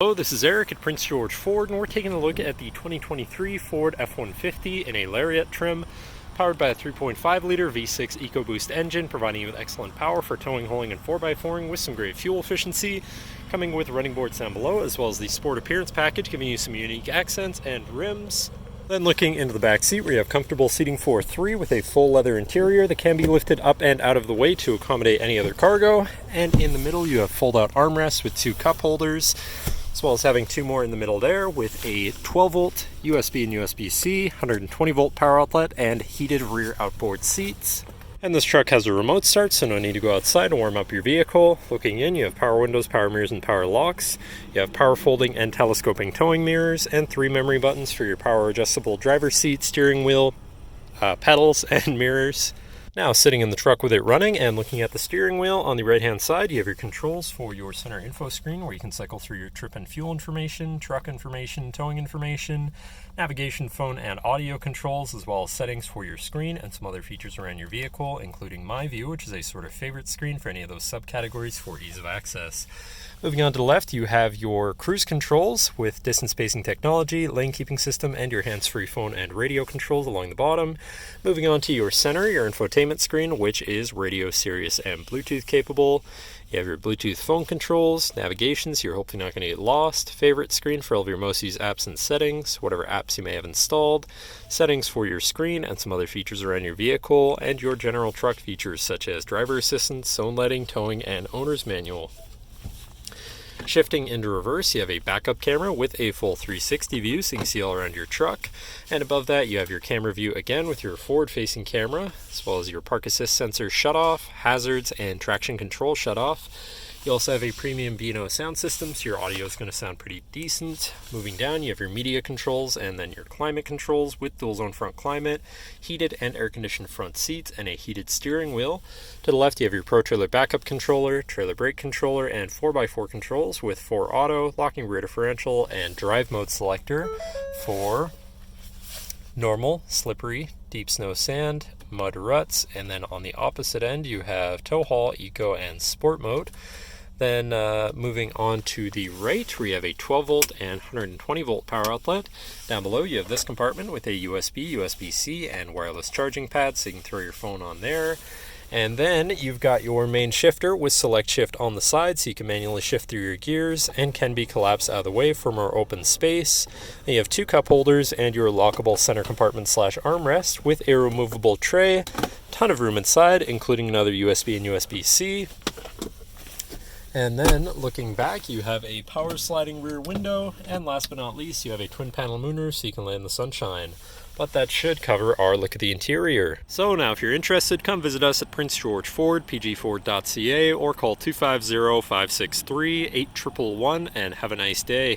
Hello, this is Eric at Prince George Ford, and we're taking a look at the 2023 Ford F-150 in a Lariat trim, powered by a 3.5-liter V6 EcoBoost engine, providing you with excellent power for towing, hauling, and 4x4ing with some great fuel efficiency, coming with running boards down below, as well as the Sport Appearance package, giving you some unique accents and rims. Then looking into the back seat, we have comfortable seating for three with a full leather interior that can be lifted up and out of the way to accommodate any other cargo. And in the middle, you have fold-out armrests with two cup holders, as well as having two more in the middle there with a 12-volt USB and USB-C, 120-volt power outlet, and heated rear outboard seats. And this truck has a remote start, so no need to go outside to warm up your vehicle. Looking in, you have power windows, power mirrors, and power locks. You have power folding and telescoping towing mirrors, and 3 memory buttons for your power adjustable driver's seat, steering wheel, pedals, and mirrors. Now, sitting in the truck with it running and looking at the steering wheel, on the right-hand side, you have your controls for your center info screen where you can cycle through your trip and fuel information, truck information, towing information, navigation, phone, and audio controls, as well as settings for your screen and some other features around your vehicle, including My View, which is a sort of favorite screen for any of those subcategories for ease of access. Moving on to the left, you have your cruise controls with distance spacing technology, lane keeping system, and your hands-free phone and radio controls along the bottom. Moving on to your center, your infotainment screen, which is radio, Sirius, and Bluetooth capable. You have your Bluetooth phone controls, navigation, so you're hopefully not going to get lost, favorite screen for all of your most used apps and settings, whatever apps you may have installed, settings for your screen, and some other features around your vehicle, and your general truck features such as driver assistance, zone lighting, towing, and owner's manual. Shifting into reverse, you have a backup camera with a full 360 view, so you can see all around your truck. And above that, you have your camera view again with your forward-facing camera, as well as your park assist sensor shut-off, hazards, and traction control shut-off. You also have a premium B&O sound system, so your audio is going to sound pretty decent. Moving down, you have your media controls and then your climate controls with dual zone front climate, heated and air-conditioned front seats, and a heated steering wheel. To the left, you have your Pro Trailer backup controller, trailer brake controller, and 4x4 controls with 4 auto, locking rear differential, and drive mode selector for normal, slippery, deep snow, sand, mud, ruts. And then on the opposite end, you have tow haul, eco, and sport mode. Then moving on to the right, we have a 12-volt and 120-volt power outlet. Down below, you have this compartment with a USB, USB-C, and wireless charging pad, so you can throw your phone on there. And then you've got your main shifter with select shift on the side, so you can manually shift through your gears and can be collapsed out of the way for more open space. And you have 2 cup holders and your lockable center compartment / armrest with a removable tray. Ton of room inside, including another USB and USB-C. And then looking back, you have a power sliding rear window, and last but not least, you have a twin panel moonroof so you can lay in the sunshine. But that should cover our look at the interior. So now if you're interested, come visit us at Prince George Ford, pgford.ca, or call 250-563-8111 and have a nice day.